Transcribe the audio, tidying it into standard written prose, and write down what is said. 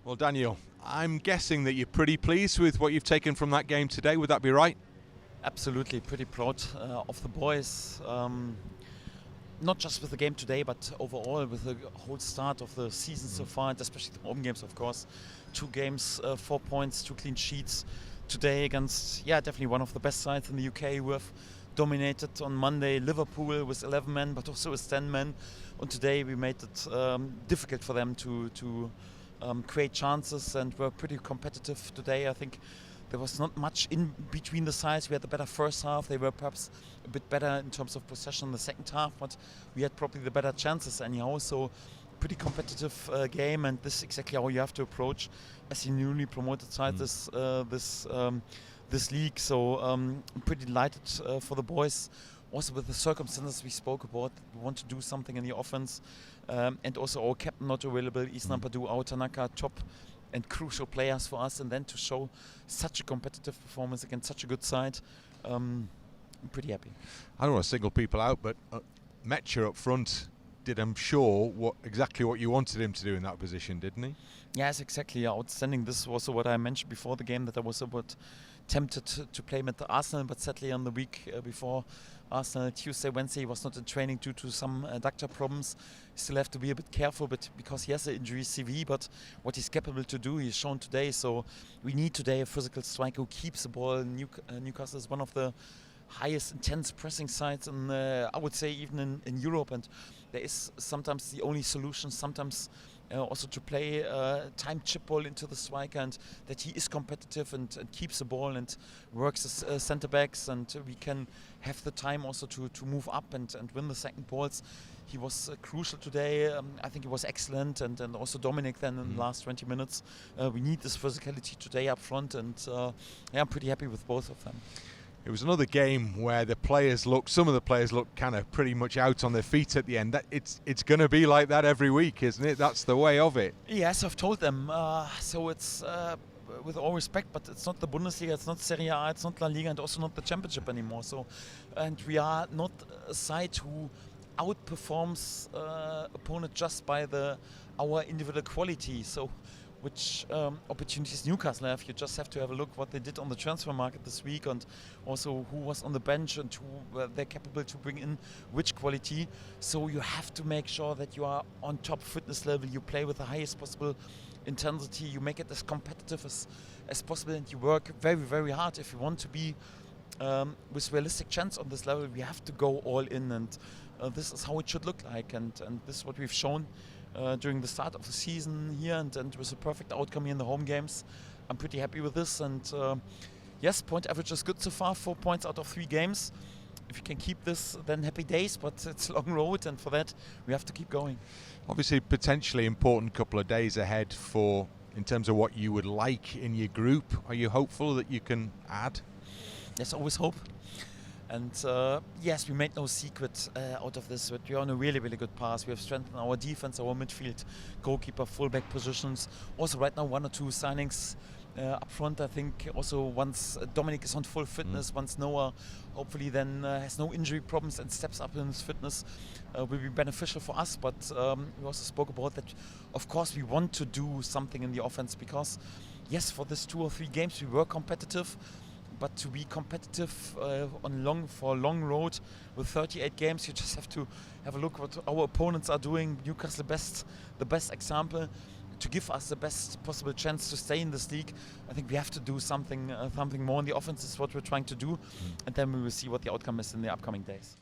Well, Daniel, I'm guessing that you're pretty pleased with what you've taken from that game today. Would that be right? Absolutely, pretty proud of the boys. Not just with the game today, but overall with the whole start of the season so far, and especially the home games, of course. 2 games, 4 points, 2 clean sheets. Today against, definitely one of the best sides in the UK who have dominated on Monday Liverpool with 11 men, but also with 10 men. And today we made it difficult for them to create chances, and were pretty competitive today. I think there was not much in between the sides. We had the better first half. They were perhaps a bit better in terms of possession in the second half, but we had probably the better chances anyhow. So pretty competitive game, and this is exactly how you have to approach as a newly promoted side this league. So I'm pretty delighted for the boys. Also with the circumstances we spoke about, we want to do something in the offense, and also our captain not available, Islam Padu, our Tanaka, top and crucial players for us, and then to show such a competitive performance against such a good side, I'm pretty happy. I don't want to single people out, but Metcher up front did, I'm sure, exactly what you wanted him to do in that position, didn't he? Yes, exactly. Outstanding. This was what I mentioned before the game, that I was a bit tempted to play him at the Arsenal, but sadly on the week before Arsenal, Tuesday, Wednesday, he was not in training due to some adductor problems. Still have to be a bit careful, but because he has an injury CV, but what he's capable to do, he's shown today. So we need today a physical striker who keeps the ball. Newcastle is one of the highest intense pressing sides, and I would say even in Europe, and there is sometimes the only solution, sometimes also to play time chip ball into the striker, and that he is competitive and keeps the ball and works as centre backs, and we can have the time also to move up and win the second balls. He was crucial today. I think he was excellent, and also Dominic then in the last 20 minutes. We need this physicality today up front, and I'm pretty happy with both of them. It was another game where some of the players looked kind of pretty much out on their feet at the end. It's going to be like that every week, isn't it? That's the way of it. Yes, I've told them. So it's, with all respect, but it's not the Bundesliga, it's not Serie A, it's not La Liga, and also not the Championship anymore. So, and we are not a side who outperforms opponent just by our individual quality. So, which opportunities Newcastle have. You just have to have a look what they did on the transfer market this week, and also who was on the bench and who they're capable to bring in which quality. So you have to make sure that you are on top fitness level, you play with the highest possible intensity, you make it as competitive as possible, and you work very, very hard. If you want to be with realistic chance on this level, we have to go all in, and this is how it should look like, and this is what we've shown during the start of the season here, and with a perfect outcome here in the home games. I'm pretty happy with this, and yes, point average is good so far, 4 points out of 3 games. If you can keep this, then happy days, but it's a long road, and for that we have to keep going. Obviously, potentially important couple of days ahead in terms of what you would like in your group. Are you hopeful that you can add? There's always hope. And yes, we made no secret out of this, but we're on a really, really good path. We have strengthened our defense, our midfield, goalkeeper, fullback positions. Also right now 1 or 2 signings up front. I think also once Dominic is on full fitness, once Noah hopefully then has no injury problems and steps up in his fitness, will be beneficial for us. But we also spoke about that, of course, we want to do something in the offense, because yes, for this 2 or 3 games we were competitive. But to be competitive for a long road with 38 games, you just have to have a look what our opponents are doing. Newcastle the best example, to give us the best possible chance to stay in this league. I think we have to do something more in the offense. Is what we're trying to do, and then we will see what the outcome is in the upcoming days.